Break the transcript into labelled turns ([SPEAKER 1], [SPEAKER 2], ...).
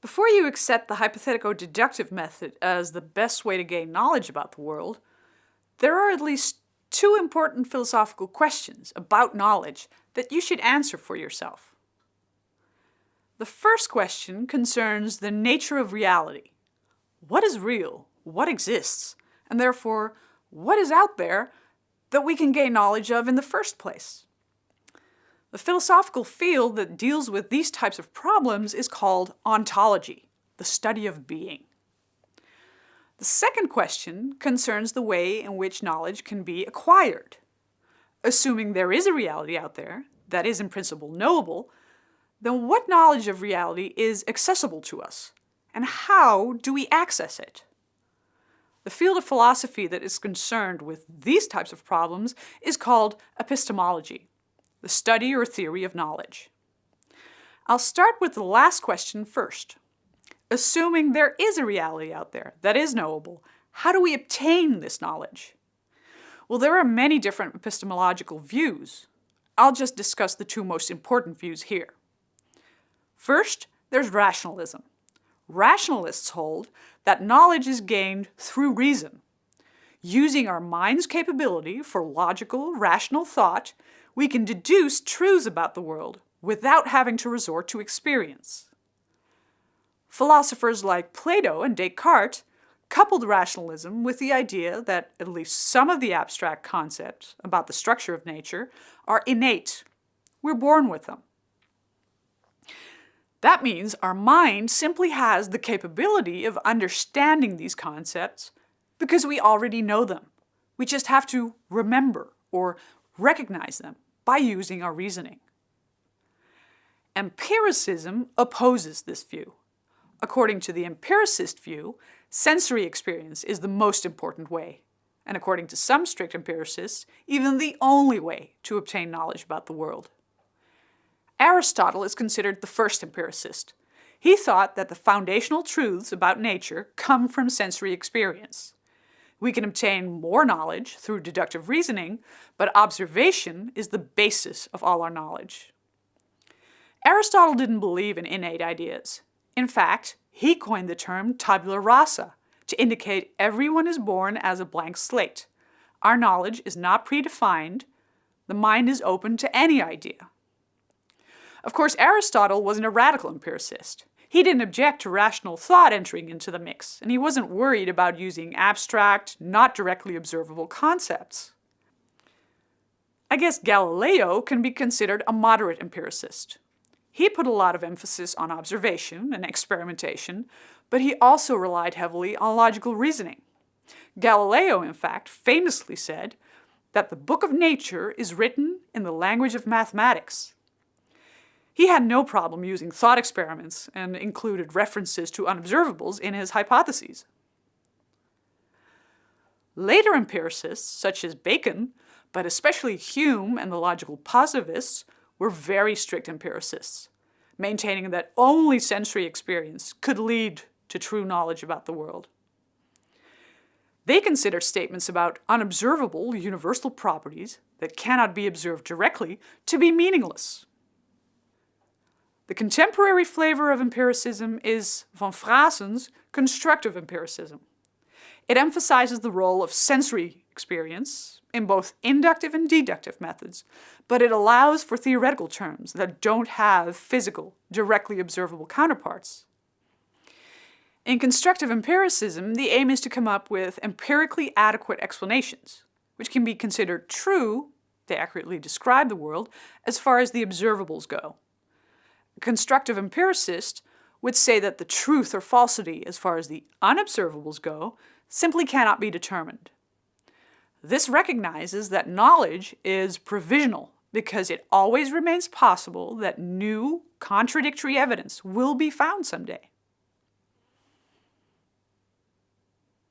[SPEAKER 1] Before you accept the hypothetico-deductive method as the best way to gain knowledge about the world, there are at least two important philosophical questions about knowledge that you should answer for yourself. The first question concerns the nature of reality. What is real? What exists? And therefore, what is out there that we can gain knowledge of in the first place? The philosophical field that deals with these types of problems is called ontology, the study of being. The second question concerns the way in which knowledge can be acquired. Assuming there is a reality out there that is in principle knowable, then what knowledge of reality is accessible to us, and how do we access it? The field of philosophy that is concerned with these types of problems is called epistemology, the study or theory of knowledge. I'll start with the last question first. Assuming there is a reality out there that is knowable, how do we obtain this knowledge? Well, there are many different epistemological views. I'll just discuss the two most important views here. First, there's rationalism. Rationalists hold that knowledge is gained through reason. Using our mind's capability for logical, rational thought, we can deduce truths about the world without having to resort to experience. Philosophers like Plato and Descartes coupled rationalism with the idea that at least some of the abstract concepts about the structure of nature are innate. We're born with them. That means our mind simply has the capability of understanding these concepts because we already know them. We just have to remember or recognize them by using our reasoning. Empiricism opposes this view. According to the empiricist view, sensory experience is the most important way, and according to some strict empiricists, even the only way to obtain knowledge about the world. Aristotle is considered the first empiricist. He thought that the foundational truths about nature come from sensory experience. We can obtain more knowledge through deductive reasoning, but observation is the basis of all our knowledge. Aristotle didn't believe in innate ideas. In fact, he coined the term tabula rasa to indicate everyone is born as a blank slate. Our knowledge is not predefined. The mind is open to any idea. Of course, Aristotle wasn't a radical empiricist. He didn't object to rational thought entering into the mix, and he wasn't worried about using abstract, not directly observable concepts. I guess Galileo can be considered a moderate empiricist. He put a lot of emphasis on observation and experimentation, but he also relied heavily on logical reasoning. Galileo, in fact, famously said that the book of nature is written in the language of mathematics. He had no problem using thought experiments and included references to unobservables in his hypotheses. Later empiricists, such as Bacon, but especially Hume and the logical positivists, were very strict empiricists, maintaining that only sensory experience could lead to true knowledge about the world. They considered statements about unobservable universal properties that cannot be observed directly to be meaningless. The contemporary flavor of empiricism is von Frasen's constructive empiricism. It emphasizes the role of sensory experience in both inductive and deductive methods, but it allows for theoretical terms that don't have physical, directly observable counterparts. In constructive empiricism, the aim is to come up with empirically adequate explanations, which can be considered true, they accurately describe the world, as far as the observables go. A constructive empiricist would say that the truth or falsity as far as the unobservables go simply cannot be determined. This recognizes that knowledge is provisional because it always remains possible that new, contradictory evidence will be found someday.